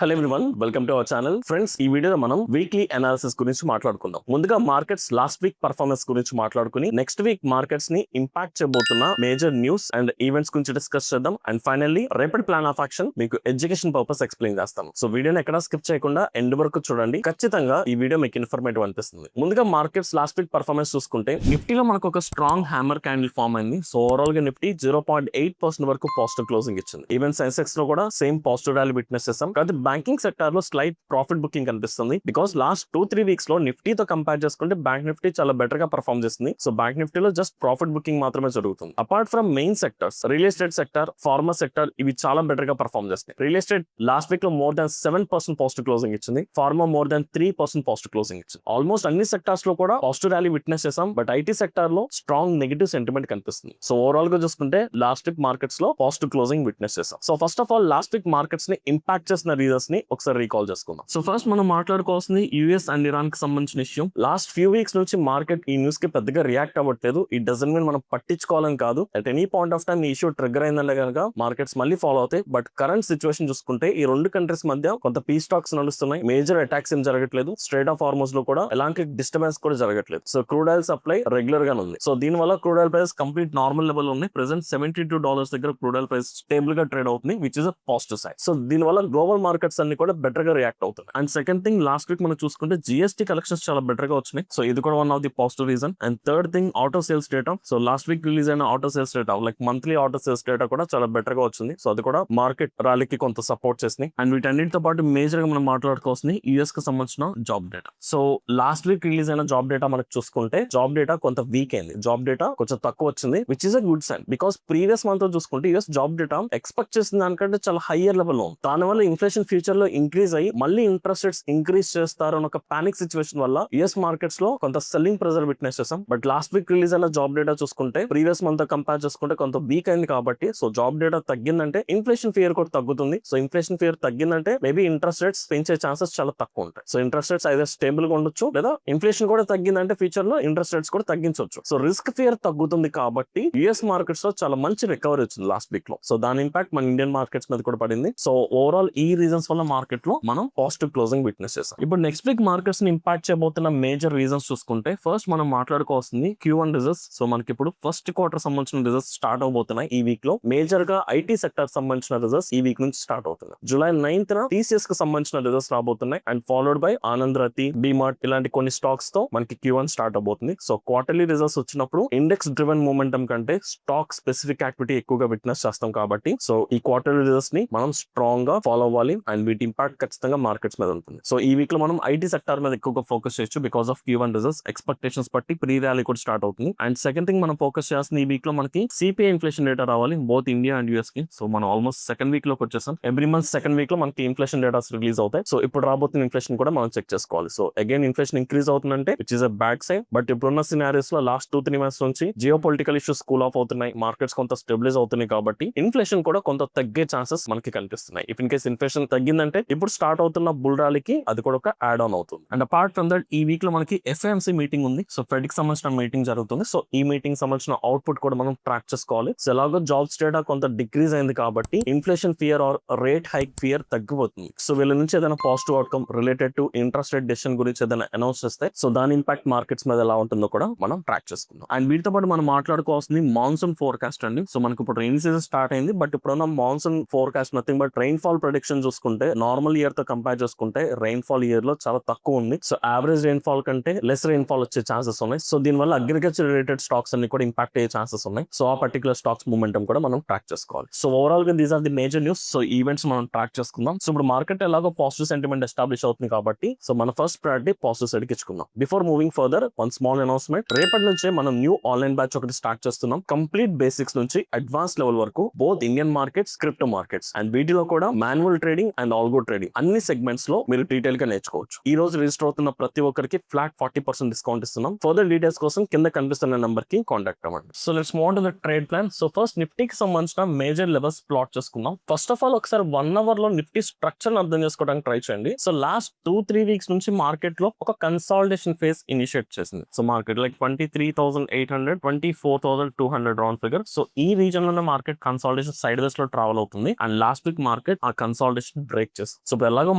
Hello everyone, welcome to our channel. Friends, ఈ వీడియోలో మనం వీక్లీ అనాలిసిస్ గురించి మాట్లాడుకుందాం. ముందుగా మార్కెట్స్ లాస్ట్ వీక్ పర్ఫార్మెన్స్ గురించి మాట్లాడుకుని నెక్స్ట్ వీక్ మార్కెట్స్ ని ఇంపాక్ట్ చేయబోతున్న మేజర్ న్యూస్ అండ్ ఈవెంట్స్ గురించి డిస్కస్ చేద్దాం. అండ్ ఫైనల్లీ రేపటి ప్లాన్ ఆఫ్ యాక్షన్ మీకు ఎడ్యుకేషన్ పర్పస్ ఎక్స్ప్లెయిన్ చేస్తాను. సో వీడియోని ఎక్కడ స్కిప్ చేయకుండా ఎండ్ వరకు చూడండి. ఖచ్చితంగా ఈ వీడియో మీకు ఇన్ఫర్మేటివ్ అనిపిస్తుంది. ముందుగా మార్కెట్స్ లాస్ట్ వీక్ పర్ఫార్మెన్స్ చూసుకుంటే నిఫ్టీలో మనకు ఒక స్ట్రాంగ్ హ్యామర్ క్యాండిల్ ఫామ్ అయింది. సో ఓవరాల్ గా నిఫ్టీ 0.8% వరకు పాజిటివ్ క్లోజింగ్ ఇచ్చింది. ఈవెన్ సెన్సెక్స్ లో కూడా సేమ్ పాజిటివ్ ర్యాలీ విట్నెస్ చేస్తాం. కాబట్టి బ్యాంకింగ్ సెక్టర్ లో స్లైట్ ప్రాఫిట్ బుకింగ్ కనిపిస్తుంది. బికాస్ లాస్ట్ 2-3 వీక్స్ లో నిఫ్టీతో కంపేర్ చేసుకుంటే బ్యాంక్ నిఫ్టీ చాలా బెటర్ గా పర్ఫార్మ్ చేస్తుంది. సో బ్యాంక్ నిఫ్టీలో జస్ట్ ప్రాఫిట్ బుకింగ్ మాత్రమే జరుగుతుంది. Apart from main sectors, real estate sector, pharma sector ఇవి చాలా బెటర్ గా పర్ఫార్మ్ చేస్తాయి. రియల్ ఎస్టేట్ లాస్ట్ వీక్ లో మోర్ దాన్ 7% పాజిటివ్ క్లోజింగ్ ఇచ్చింది. Pharma more than 3% positive closing ఇచ్చింది. ఆల్మోస్ట్ అన్ని సెక్టర్స్ లో కూడా పాజిటివ్ ర్యాలీ విట్నెస్ చేసాం. బట్ ఐటీ సెక్టర్ లో స్ట్రాంగ్ నెగటివ్ సెంటిమెంట్ కనిపిస్తుంది. సో ఓవరాల్ గా చూసుకుంటే లాస్ట్ వీక్ మార్కెట్స్ లో పాజిటివ్ క్లోజింగ్ విట్నెస్ చేసాం. So first of all last week markets ని ఇంపాక్ట్ చేసిన రీజన్స్ ని ఒకసారి రీకాల్ చేసుకుందాం. సో ఫస్ట్ మనం మాట్లాడుకోవాల్సింది యుఎస్ అండ్ ఇరాన్ కి సంబంధించిన ఇష్యూ. లాస్ట్ ఫ్యూ వీక్స్ నుంచి మార్కెట్ ఈ న్యూస్ కి పెద్దగా రియాక్ట్ అవ్వట్లేదు. ఇట్ డజంట్ మీన్ మనం పట్టించుకోవాలని కాదు. At any point of time ఈ ఇష్యూ ట్రిగ్గర్ అయిందంటే కనుక మార్కెట్స్ మళ్ళీ ఫాలో అవుతాయి. బట్ కరెంట్ సిచువేషన్ చూసుకుంటే ఈ రెండు కంట్రీస్ మధ్య కొంత పీస్ టాక్స్ నడుస్తున్నాయి. మేజర్ అటాక్స్ ఏం జరగట్లేదు. స్ట్రేట్ ఆఫ్ హార్మోస్ లో కూడా ఎలాంటి డిస్టర్బెన్స్ కూడా జరగట్లేదు. So crude oil supply regular గా ఉంది. సో దీని వల్ల crude oil price complete normal level ఉన్నాయి. ప్రెసెంట్ $72 దగ్గర క్రూడ్ ఆయిల్ ప్రైస్ స్టేబుల్ గా ట్రేడ్ అవుతుంది, which is a positive side. So దీని వల్ల గ్లోబల్ మార్కెట్స్ అన్ని కూడా బెటర్ గా రియాక్ట్ అవుతుంది. And second thing, last week మనం చూసుకుంటే జిఎస్టీ కలెక్షన్స్ చాలా బెటర్ గా వచ్చినాయి. సో ఇది కూడా one of the positive reason. And third thing, auto sales data. So last week release అయిన auto sales data, like monthly auto sales data కూడా చాలా బెటర్ గా వచ్చింది. సో అది కూడా మార్కెట్ ర్యాలీకి కొంత సపోర్ట్ చేసినాయి. అండ్ వీటన్నిటితో పాటు మేజర్ గా మనం మాట్లాడుకోవాల్సింది యుఎస్ కి సంబంధించిన job data. So last week release అయిన జాబ్ డేటా మనకు చూసుకుంటే జాబ్ డేటా కొంత వీక్ అయింది. జాబ్ డేటా కొంచెం తక్కువ వచ్చింది, which is a good sign. Because previous month చూసుకుంటే యుఎస్ జాబ్ డేటా ఎక్స్పెక్ట్ చేసిన దానికంటే చాలా హైయర్ లెవెల్ లో ఉంది. దానివల్ల ఇన్ఫ్లేషన్ ఫ్యూచర్ లో ఇంక్రీజ్ అయ్యి మళ్ళీ ఇంట్రెస్ట్ రేట్స్ ఇంక్రీజ్ చేస్తారు అన్న ఒక పానిక్ సిచువేషన్ వల్ల యుఎస్ మార్కెట్స్ లో కొంత సెల్లింగ్ ప్రెజర్ విట్నెస్ చేసాం. బట్ లాస్ట్ వీక్ రిలీజ్ అయిన జాబ్ డేటా చూసుకుంటే ప్రీవియస్ మంత్ కంపేర్ చేసుకుంటే కొంత వీక్ అయింది. కాబట్టి సో జాబ్ డేటా తగ్గిందంటే ఇన్ఫ్లేషన్ ఫియర్ కూడా తగ్గుతుంది. సో ఇన్ఫ్లేషన్ ఫియర్ తగ్గిందంటే మేబీ ఇంట్రెస్ట్ రేట్స్ పెంచే ఛాన్సెస్ చాలా తక్కువ ఉంటాయి. సో ఇంట్రెస్ట్ రేట్స్ అయితే స్టేబుల్ గా ఉండొచ్చు, లేదా ఇన్ఫ్లేషన్ కూడా తగ్గిందంటే ఫ్యూచర్ లో ఇంట్రెస్ట్ రేట్స్ కూడా తగ్గించవచ్చు. సో రిస్క్ ఫియర్ తగ్గుతుంది కాబట్టి యుఎస్ మార్కెట్స్ లో చాలా మంచి రికవరీ వచ్చింది లాస్ట్ వీక్ లో. సో దాని ఇంపాక్ట్ మన ఇండియన్ మార్కెట్స్ మీద కూడా పడింది. సో ఓవరాల్ ఈ రీజన్స్ వల్ల మార్కెట్ లో మనం పాజిటివ్ క్లోజింగ్ విట్నెస్ చేసాం. ఇప్పుడు నెక్స్ట్ వీక్ మార్కెట్స్ ని ఇంపాక్ట్ చేయబోతున్న మేజర్ రీజన్స్ చూసుకుంటే ఫస్ట్ మనం మాట్లాడుకోవాల్సింది Q1 రిజల్ట్స్. సో మనకి ఇప్పుడు ఫస్ట్ క్వార్టర్ సంబంధించిన రిజల్ట్స్ స్టార్ట్ అవబోతున్నాయి ఈ వీక్ లో. మేజర్ గా ఐటీ సెక్టర్ సంబంధించిన రిజల్ట్స్ ఈ వీక్ నుంచి స్టార్ట్ అవుతున్నాయి. జూలై 9th TCS కి సంబంధించిన రిజల్ట్స్ రాబోతున్నాయి. అండ్ ఫాలోడ్ బై ఆనంద్ రతి, డిమార్ట్ ఇలాంటి కొన్ని స్టాక్స్ తో మనకి Q1 స్టార్ట్ అవబోతుంది. సో క్వార్టర్లీ రిజల్ట్స్ వచ్చినప్పుడు ఇండెక్స్ డ్రివెన్ మూమెంటం కంటే స్టాక్ స్పెసిఫిక్ యాక్టివిటీ ఎక్కువగా విట్నెస్ చేస్తాం. కాబట్టి సో ఈ క్వార్టర్లీ రిజల్ట్స్ ని మనం స్ట్రాంగ్ గా ఫాలో అవ్వాలి. అండ్ వీటి ఇంపాక్ట్ ఖచ్చితంగా మార్కెట్స్ మీద ఉంటుంది. సో ఈ వీక్ లో మనం ఐటీ సెక్టర్ మీద ఎక్కువగా ఫోకస్ చేయొచ్చు. Because of Q1 results expectations బట్టి ప్రీ ర్యాలీ కూడా స్టార్ట్ అవుతుంది. అండ్ సెకండ్ థింగ్ మనం ఫోకస్ చేయాల్సిన ఈ వీక్ లో మనకి సిపిఐ ఇన్ఫ్లేషన్ డేటా రావాలి, బోత్ ఇండియా అండ్ యూఎస్ కి. సో మనం ఆల్మోస్ట్ సెకండ్ వీక్ లోకి వచ్చేసాం. ఎవ్రీ మంత్ సెకండ్ వీక్ లో మనకి ఇన్ఫ్లేషన్ డేటాస్ రిలీజ్ అవుతాయి. సో ఇప్పుడు రాబోతున్న ఇన్ఫ్లేషన్ కూడా మనం చెక్ చేసుకోవాలి. సో అగైన్ ఇన్ఫ్లేషన్ ఇంక్రీజ్ అవుతుందంటే which is a bad sign. But ఇప్పుడున్న సినారియోస్ లో లాస్ట్ 2-3 మంత్స్ నుంచి geo political issues cool of అవుతున్నాయి, మార్కెట్స్ కొంత స్టెబిలైజ్ అవుతున్నాయి. కాబట్టి ఇన్ఫ్లేషన్ కూడా కొంత తగ్గే ఛాన్సెస్ మనకి కనిపిస్తున్నాయి. ఇఫ్ ఇన్ కేస్ ఇన్ఫ్లేషన్ తగ్గిందంటే ఇప్పుడు స్టార్ట్ అవుతున్న బుల్ ర్యాలీకి అది కూడా ఒక యాడ్ ఆన్ అవుతుంది. అండ్ అపార్ట్ ఫ్రమ్ దట్ ఈ వీక్ లో మనకి FOMC మీటింగ్ ఉంది. సో ఫెడ్ కి సంబంధించిన మీటింగ్ జరుగుతుంది. సో ఈ మీటింగ్ సంబంధించిన అవుట్పుట్ కూడా మనం ట్రాక్ చేసుకోవాలి. సో ఎలాగో జాబ్స్ డేటా కొంత డిక్రీజ్ అయింది కాబట్టి inflation fear or rate hike fear తగ్గిపోతుంది. సో వీళ్ళ నుంచి ఏదైనా positive outcome related to interest rate decision గురించి ఏదైనా అనౌన్స్ చేస్తే సో దాని ఇంపాక్ట్ మార్కెట్స్ మీద ఎలా ఉంటుందో కూడా మనం ట్రాక్ చేసుకుందాం. అండ్ వీటితో పాటు మనం మాట్లాడుకోవాల్సింది మాన్సూన్ ఫోర్కాస్ట్ అండి. సో మనకి ఇప్పుడు రెయిన్ సీజన్ స్టార్ట్ అయింది. బట్ ఇప్పుడున్న monsoon forecast nothing but rain fall prediction చూసుకుంటే నార్మల్ ఇయర్ తో కంపేర్ చేసుకుంటే రెయిన్ ఫాల్ ఇయర్ లో చాలా తక్కువ ఉంది. సో యావరేజ్ రెయిన్ ఫాల్ కంటే లెస్ రెయిన్ ఫాల్ వచ్చే ఛాన్సెస్ ఉన్నాయి. సో దీని వల్ల అగ్రికల్చర్ రిలేటెడ్ స్టాక్స్ అన్ని కూడా ఇంపాక్ట్ అయ్యే ఛాన్సెస్ ఉన్నాయి. సో ఆ పర్టికులర్ స్టాక్స్ మూమెంటం కూడా మనం ట్రాక్ చేసుకోవాలి. సో ఓవరాల్ గా these are the major news. So events మనం ట్రాక్ చేసుకుందాం. సో ఇప్పుడు మార్కెట్ ఎలాగో పాజిటివ్ సెంటిమెంట్ ఎస్టాబ్లిష్ అవుతుంది కాబట్టి సో మన ఫస్ట్ ప్రయారిటీ పాజిటివ్ సైడ్ కి ఇచ్చుకుందాం. Before moving further one small announcement. రేపటి నుంచే మనం న్యూ ఆన్లైన్ బ్యాచ్ ఒకటి స్టార్ట్ చేస్తున్నాం. కంప్లీట్ బేసిక్స్ నుంచి అడ్వాన్స్ లెవెల్ వరకు both Indian markets, crypto markets and వీటిలో కూడా manual trading and algo trading అన్ని సెగ్మెంట్స్ లో మీరు డీటెయిల్ గా నేర్చుకోవచ్చు. ఈ రోజు రిజిస్టర్ అవుతున్న ప్రతి ఒక్కరికి ఫ్లాట్ 40% డిస్కౌంట్ ఇస్తున్నాం. ఫర్దర్ డీటెయిల్స్ కోసం కింద కనిపిస్తున్న నంబర్ కి కాంటాక్ట్ అవ్వండి. So let's move on to the trade plan. So first నిఫ్టీకి సంబంధించిన మేజర్ లెవెల్స్ ప్లాట్ చేసుకుందాం. ఫస్ట్ ఆఫ్ ఆల్ ఒకసారి 1 అవర్ లో నిఫ్టీ స్ట్రక్చర్ అర్థం చేసుకోవడానికి ట్రై చేయండి. సో లాస్ట్ 2-3 వీక్స్ నుంచి మార్కెట్ లో ఒక కన్సాలిడేషన్ ఫేజ్ ఇనిషియేట్ చేసింది. So market like 23,800 24,200 round figure. So ఈ రీజన్ లోనే మార్కెట్ కన్సాలిడేషన్ సైడ్ వేస్ లో ట్రావెల్ అవుతుంది. అండ్ లాస్ట్ వీక్ మార్కెట్ ఆ కన్సాలిడేషన్ బ్రేక్ చేస్తాం. సో ఇప్పుడు ఎలాగో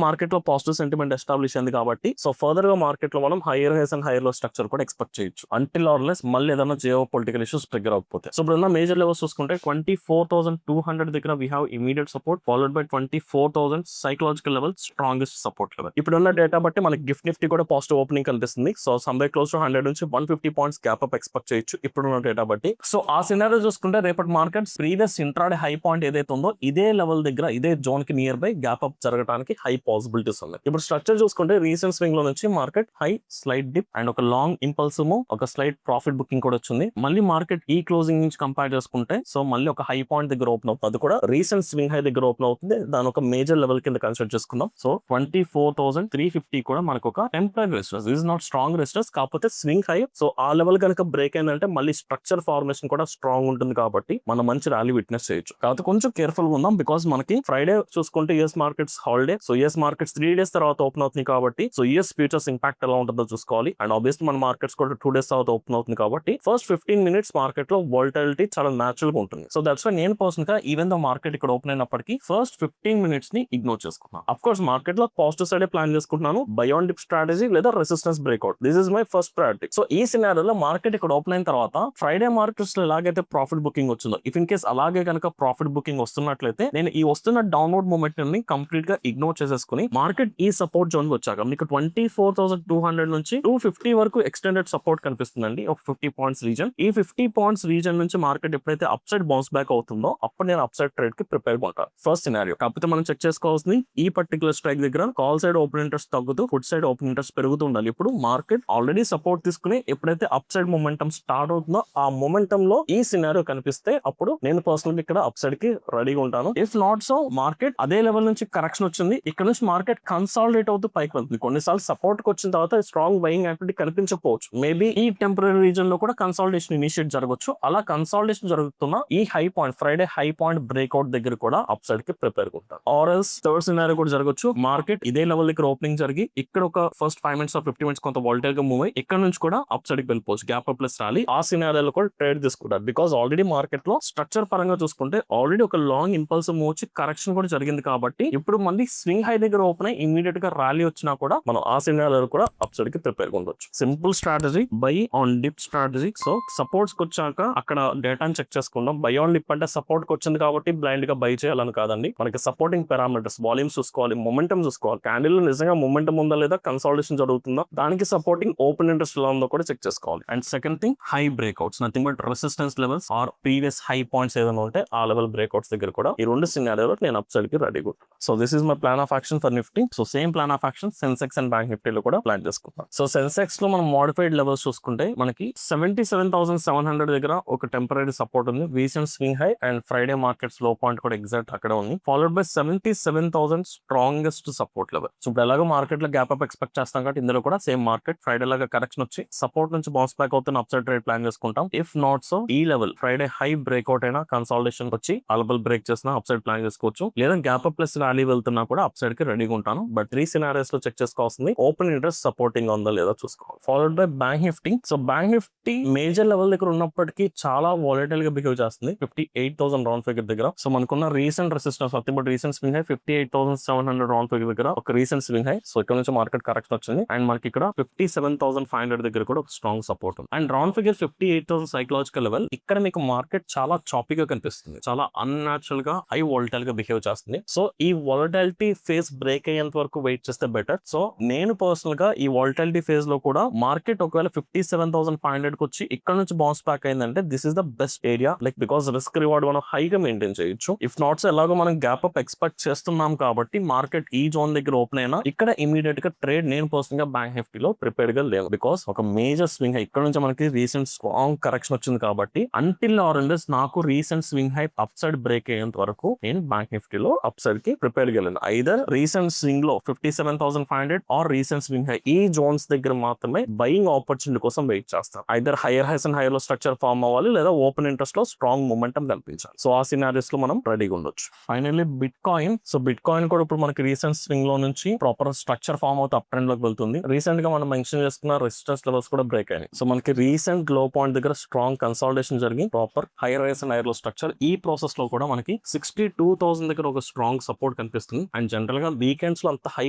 మార్కెట్ లో పాజిటివ్ సెంటిమెంట్ ఎస్టాబ్లిష్ అయింది కాబట్టి సో ఫర్దర్ గా మార్కెట్ లో మనం higher highs and higher low structure కూడా ఎక్స్పెక్ట్ చేయొచ్చు అంటిల్ ఆర్లెస్ మళ్ళీ ఏదైనా జియో పొలిటికల్ ఇష్యూస్ ట్రిగర్ అవ్వకపోతే. సో ఇప్పుడు మేజర్ లెవెల్స్ చూసుకుంటే 24,200 దగ్గర we have immediate support followed by 24,000 psychological level strongest support level. ఇప్పుడున్న డేటా బట్టి మనకి గిఫ్ట్ నిఫ్టీ కూడా పాజిటివ్ ఓపెనింగ్ కనిపిస్తుంది. సో సమ్వే క్లోజ్ టు 100 నుంచి 150 పాయింట్స్ గ్యాప్ అప్ ఎక్స్పెక్ట్ చేయొచ్చు ఇప్పుడున్న డేటా బట్టి. సో ఆ సినారియో చూసుకుంటే రేపటి market previous intraday high point ఏదైతే ఉందో ఇదే లెవెల్ దగ్గర ఇదే జోన్ కి నియర్ బై గ్యాప్ అప్ జరగడానికి హై పాసిబిలిటీస్ ఉన్నాయి. ఇప్పుడు స్ట్రక్చర్ చూసుకుంటే రీసెంట్ స్వింగ్ లో నుంచి market high slide dip and ఒక లాంగ్ ఇంపల్స్ మూవ్ ఒక స్లైడ్ ప్రాఫిట్ బుకింగ్ కూడా వచ్చింది. మళ్ళీ మార్కెట్ ఈ క్లోజింగ్ నుంచి కంపేర్ చేసుకుంటే సో మళ్ళీ ఒక హై పాయింట్ దగ్గర ఓపెన్ అవుతుంది. అది కూడా రీసెంట్ స్వింగ్ హై దగ్గర ఓపెన్ అవుతుంది. దాని ఒక మేజర్ లెవెల్ కింద కన్సిడర్ చేసుకుందాం. సో 24,350 కూడా మనకు ఒక temporary resistance, is not strong resistance కాకపోతే స్వింగ్ హై. సో ఆ లెవెల్ కనుక బ్రేక్ అయిందంటే మళ్ళీ స్ట్రక్చర్ ఫార్మేషన్ కూడా స్ట్రాంగ్ ఉంటుంది కాబట్టి మనం మంచి ర్యాలీ విట్నెస్ చేయొచ్చు. కాకపోతే కొంచెం కేర్ఫుల్ గా ఉందాం బికాస్ మనకి ఫ్రైడే చూసుకుంటే US markets holiday. So US markets 3 days తర్వాత ఓపెన్ అవుతుంది కాబట్టి సో యూఎస్ ఫ్యూచర్స్ ఇంపాక్ట్ ఎలా ఉంటుందో చూసుకోవాలి. అండ్ ఆబ్వియస్లీ మన మార్కెట్స్ కూడా 2 days తర్వాత ఓపెన్ అవుతుంది కాబట్టి ఫస్ట్ 15 minutes మార్కెట్ లో వోల్టాలిటీ చాలా న్యాచురల్ గా ఉంటుంది. సో దట్స్ వై నేను పర్సనల్ గా ఈవెన్ దో మార్కెట్ ఇక్కడ ఓపెన్ అయినప్పటికీ ఫస్ట్ 15 minutes ని ఇగ్నోర్ చేసుకున్నాను. అఫ్ కోర్స్ మార్కెట్ లో పాజిటివ్ సైడ్ ప్లాన్ చేసుకుంటున్నాను, బై ఆన్ డిప్ స్ట్రాటజీ లేదా resistance breakout. This is my first priority. So ఈ సినారియోలో మార్కెట్ ఇక్కడ ఓపెన్ అయిన తర్వాత ఫ్రైడే మార్కెట్స్ లో ఎలాగైతే ప్రాఫిట్ బుకింగ్ వచ్చిందో ఇఫ్ ఇన్ కేస్ అలాగే కనుక ప్రాఫిట్ బుకింగ్ వస్తున్నట్లయితే నేను ఈ వస్తున్న డౌన్వర్డ్ మూమెంట్ ని కంప్లీట్ గా ఇగ్నోర్ చేసేసుకుని మార్కెట్ ఈ సపోర్ట్ జోన్ వచ్చాక మీకు 24,200 నుంచి 250 వరకు ఎక్స్టెండెడ్ సపోర్ట్ కనిపిస్తుందండి. ఒక 50 పాయింట్స్ రీజన్. ఈ 50 పాయింట్స్ రీజన్ నుంచి మార్కెట్ ఎప్పుడైతే అప్ సైడ్ బౌన్స్ బ్యాక్ అవుతుందో అప్పుడు నేను అప్ సైడ్ ట్రేడ్ కి ప్రిపేర్ ఉంటాను. First scenario. కాకపోతే మనం చెక్ చేసుకోవాల్సింది ఈ పర్టికులర్ స్ట్రైక్ దగ్గర కాల్ సైడ్ ఓపెన్ ఇంట్రెస్ట్ తగ్గుతూ ఫుడ్ సైడ్ ఓపెన్ ఇంట్రెస్ట్ పెరుగుతూ ఉండాలి. ఇప్పుడు మార్కెట్ ఆల్రెడీ సపోర్ట్ తీసుకుని ఎప్పుడైతే అప్ సైడ్ మొమెంటం స్టార్ట్ అవుతుందో ఆ మొమెంటం లో ఈ సినారియో కనిపిస్తే అప్పుడు నేను పర్సనల్ ఇక్కడ అప్ సైడ్ కి రెడీగా ఉంటాను. ఇఫ్ నాట్ సో మార్కెట్ అదే లెవెల్ నుంచి కరెక్షన్ వచ్చింది, ఇక్కడ నుంచి మార్కెట్ కన్సాలిడేట్ అవుతూ పైకి వెళ్తుంది. కొన్నిసార్లు సపోర్ట్ కి వచ్చిన తర్వాత స్ట్రాంగ్ బయింగ్ యాక్టివిటీ కనిపించకపోవచ్చు. మేబీ ఈ టెంపరీ రీజన్ లో కూడా కన్సాలిడేషన్ ఇనిషియేట్ జరగవచ్చు. అలా కన్సాలిడేషన్ జరుగుతున్న ఈ high point Friday high point breakout దగ్గర కూడా అప్ సైడ్ కి ప్రిపేర్ ఉంటాను. ఆర్ ఎల్స్ థర్డ్ సినారియో కూడా జరగచ్చు. మార్కెట్ ఇదే లెవెల్ దగ్గర ఓపెనింగ్ జరిగి ఇక్కడ ఒక ఫస్ట్ 5 minutes ఆర్ 50 minutes కొంత వాలటైల్ గా మూవ్ అయ్యి ఇక్కడ నుంచి కూడా అప్ సైడ్ కి వెళ్ళిపోవచ్చు. గ్యాప్ అప్ ప్లస్ ర్యాలీ ఆ సినారియోలో కూడా ట్రేడ్ తీసుకుంటారు. బికాస్ ఆల్రెడీ మార్కెట్ లో స్ట్రక్చర్ పరంగా చూసుకుంటే ఆల్రెడీ ఒక లాంగ్ ఇంపల్స్ మూవ్ వచ్చి కరెక్షన్ కూడా జరిగింది కాబట్టి ఇప్పుడు మళ్ళీ స్వింగ్ హై దగ్గర ఓపెన్ అయ్యి ఇమీడియట్ గా ర్యాలీ వచ్చినా కూడా మనం ఆ సినారియోలో కూడా అప్ సైడ్ కి ప్రిపేర్ ఉండొచ్చు. Simple strategy, by on dip strategy. So supports కి వచ్చాక అక్కడ డేటాని చెక్ చేసుకుందాం. బై ఆన్ డిప్ అంటే సపోర్ట్ కి వచ్చింది కాబట్టి బ్లైండ్ గా బై చేయాలని కాదండి. మనకి సపోర్టింగ్ పారామీటర్స్ వాల్యూమ్స్ చూసుకోవాలి, మొమెంటం చూసుకోవాలి. క్యాండిల్ నిజంగా మొమెంటం ఉందా లేదా, కన్సాలిడేషన్ జరుగుతుందా, దానికి సపోర్టింగ్ ఓపెన్ ఇంట్రెస్ట్ ఎలా ఉందో కూడా చెక్ చేసుకోవాలి. And second thing high breakouts, nothing but resistance levels or previous high points ఏదైనా ఉంటే ఆ లెవెల్ బ్రేక్అవుట్స్ దగ్గర కూడా ఈ రెండు సినారియోలో నేను అప్ సైడ్ కి ready good. So this is my plan of action for Nifty. So same plan of action Sensex and bank నిఫ్టీలో కూడా ప్లాన్ చేసుకుంటాం. సో సెన్సెక్స్ లో మనం మోడిఫైడ్ లెవెల్స్ చూసుకుంటే మనకి 77,700 దగ్గర ఒక టెంపరీ సపోర్ట్ ఉంది. Recent swing high and Friday markets లో పాయింట్ కూడా ఎగ్జాక్ట్ అక్కడ ఉంది. Followed by 77,000 strongest support level. So ఇప్పుడు ఎలాగో మార్కెట్ లో గ్యాప్ అప్ ఎక్స్పెక్ట్ చేస్తాం కాబట్టి ఇందులో కూడా సేమ్ మార్కెట్ ఫ్రైడే లాగా కరెక్షన్ వచ్చి సపోర్ట్ నుంచి బౌన్స్ బ్యాక్ అవుతున్న అప్ సైడ్ ట్రేడ్ ప్లాన్ చేసుకుంటాం. ఇఫ్ నాట్ సో ఈ లెవెల్ ఫ్రైడే హై బ్రేక్అవుట్ అయినా కన్సాలిడేషన్ వచ్చి అలబల్ బ్రేక్ చేసిన అప్ సైడ్ ప్లాన్ చేసుకోవచ్చు. లేదా గ్యాప్ అప్ ప్లస్ ర్యాలీ వెళ్తున్నా కూడా అప్ సైడ్ కి రెడీగా ఉంటాను. బట్ 3 సినారియోస్ లో చెక్ చేసుకోవాల్సింది ఓపెన్ ఇంట్రెస్ట్ సపోర్టింగ్ ఉందా లేదా చూసుకోవాలి. Followed by bank Nifty. So bank Nifty major level దగ్గర ఉన్నప్పటికీ చాలా వాలటైల్ గా బిహేవ్ చేస్తుంది 58,000 రౌండ్ ఫిగర్ దగ్గర. సో మనకున్న recent resistance but recent swing high 58,700 round figure దగ్గర ఒక రీసెంట్ స్వింగ్ హై. సో ఇక్కడ నుంచి మార్కెట్ కరెక్షన్ వచ్చింది అండ్ మనకి ఇక్కడ 57,500 దగ్గర కూడా ఒక స్ట్రాంగ్ సపోర్ట్ ఉంది. And round figure 58,000 psychological level. ఇక్కడ మీకు మార్కెట్ చాలా చాపీగా కనిపిస్తుంది, చాలా అన్యాచురల్ గా హై వాలటైల్ గా బిహేవ్ చేస్తుంది. సో ఈ వాలటాలిటీ ఫేజ్ బ్రేక్ అయ్యేంత వరకు వెయిట్ చేస్తే బెటర్. సో నేను పర్సనల్ గా ఈ వాలటాలిటీ ఫేజ్ లో కూడా మార్కెట్ ఒకవేళ 57,500 కి వచ్చి ఇక్కడ నుంచి బౌన్స్ బ్యాక్ అయిందంటే this is the best area. Like because risk reward మనం హైగా మెయింటైన్ చేయొచ్చు. ఇఫ్ నాట్ సో ఎలాగో మనం గ్యాప్ అప్ ఎక్స్పెక్ట్ చేస్తున్నాం కాబట్టి మార్కెట్ ఈ జోన్ దగ్గర ఓపెన్ అయినా ఇక్కడ ఇమీడియట్ గా ట్రేడ్ నేను పర్సనల్ గా బ్యాంక్ నిఫ్టీలో ప్రిపేర్ గా లేవు. బికాస్ ఒక మేజర్ స్వింగ్ హై ఇక్కడ నుంచి మనకి రీసెంట్ స్ట్రాంగ్ కరెక్షన్ వచ్చింది కాబట్టి అంటిల్ ఆర్ ఎల్స్ నాకు recent swing high upside break అయ్యేంత వరకు నేను బ్యాంక్ నిఫ్టీలో అప్ సైడ్ కి ప్రిపేర్ గెలను. Either recent swing low 57,500 or recent swing high ఈ జోన్స్ దగ్గర మాత్రమే బయింగ్ ఆపర్చునిటీ కోసం వెయిట్ చేస్తాను. Either higher highs and higher low structure form అవ్వాలి లేదా ఓపెన్ ఇంట్రెస్ట్ లో స్ట్రాంగ్ మొమెంటం కనిపించాలి. సో ఆ సినారియోస్ లో మనం రెడీగా ఉండొచ్చు. Finally bitcoin. So bit coin కూడా ఇప్పుడు మనకి రీసెంట్ స్వింగ్ లో నుంచి ప్రాపర్ స్ట్రక్చర్ ఫార్మ్ అవుతూ అప్ ట్రెండ్ లోకి వెళ్తుంది. రీసెంట్ గా మనం మెన్షన్ చేసుకున్న రెసిస్టెన్స్ లెవెల్స్ కూడా బ్రేక్ అయినాయి. సో మనకి రీసెంట్ లో పాయింట్ దగ్గర స్ట్రాంగ్ కన్సాలిడేషన్ జరిగి proper higher highs and higher low structure. ఈ ప్రాసెస్ లో కూడా మనకి 62,000 దగ్గర ఒక స్ట్రాంగ్ సపోర్ట్ కూడా కనిపిస్తుంది. అండ్ జనరల్ గా వీకెండ్స్ లో అంత హై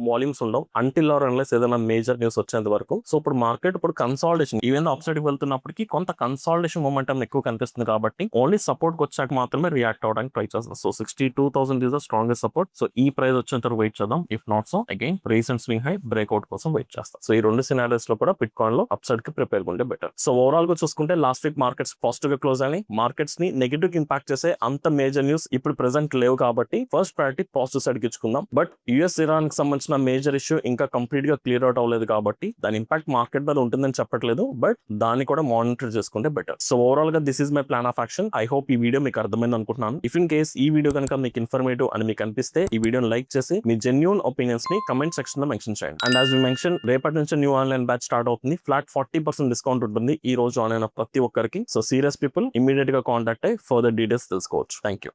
వాల్యూమ్స్ ఉండవు అంటిల్ ఆర్ అన్లెస్ ఏదైనా మేజర్ న్యూస్ వచ్చేంత వరకు. సో ఇప్పుడు మార్కెట్ ఇప్పుడు కన్సాలిడేషన్ ఈవెన్ అప్ సైడ్ వెళ్తున్నప్పటికీ కొంత కన్సాలిడేషన్ మొమెంటం ఎక్కువ కనిపిస్తుంది కాబట్టి ఓన్లీ సపోర్ట్ వచ్చాక మాత్రమే రియాక్ట్ అవడానికి ట్రై చేస్తాం. So 62,000 is the strongest support. So ఈ ప్రైస్ వచ్చేంత వెయిట్ చేద్దాం. If not so again recent swing high breakout కోసం వెయిట్ చేస్తాం. సో ఈ రెండు సినారియోస్ లో కూడా బిట్ కాయిన్ లో అప్ సైడ్ కి ప్రిపేర్ ఉంటే బెటర్. సో ఓవరాల్ గా చూసుకుంటే లాస్ట్ వీక్ మార్కెట్స్ పాజిటివ్ గా క్లోజ్ అయినాయి. మార్కెట్స్ ని నెగటివ్ ఇంపాక్ట్ చేసే అంత మేజర్ న్యూస్ ఇప్పుడు ప్రెసెంట్ లేవు కాబట్టి ఫస్ట్ ప్రయారిటీ పాజిటివ్ సైడ్ కి ఇచ్చుకుందాం. బట్ యుఎస్ ఇరాన్ కి సంబంధించిన మేజర్ ఇష్యూ ఇంకా కంప్లీట్ గా క్లియర్ అవుట్ అవ్వలేదు కాబట్టి దాని ఇంపాక్ట్ మార్కెట్ మీద ఉంటుందని చెప్పట్లేదు. బట్ దాన్ని కూడా మానిటర్ చేసుకుంటే బెటర్. సో ఓవరాల్ గా this is my plan of action. I hope ఈ వీడియో మీకు అర్థమైంది అనుకుంటున్నాను. ఇఫ్ ఇన్ కేస్ ఈ వీడియో కనుక మీకు ఇన్ఫర్మేటివ్ అని మీకు అనిపిస్తే ఈ వీడియోని లైక్ చేసి మీ జెన్యూన్ ఒపీనియన్స్ ని కమెంట్ సెక్షన్ లో మెన్షన్ చేయండి. అండ్ యాజ్ వి మెన్షన్ రేపటి నుంచి న్యూ ఆన్లైన్ బ్యాచ్ స్టార్ట్ అవుతుంది. ఫ్లాట్ 40% డిస్కౌంట్ ఉంటుంది ఈ రోజు ఆన్ అయిన ప్రతి ఒక్కరికి. సో సీరియస్ పీపుల్ ఇమీడియట్ గా కాంటాక్ట్ అయ్యి ఫర్దర్ డీటెయిల్స్ తెలుసుకోవచ్చు. Thank you.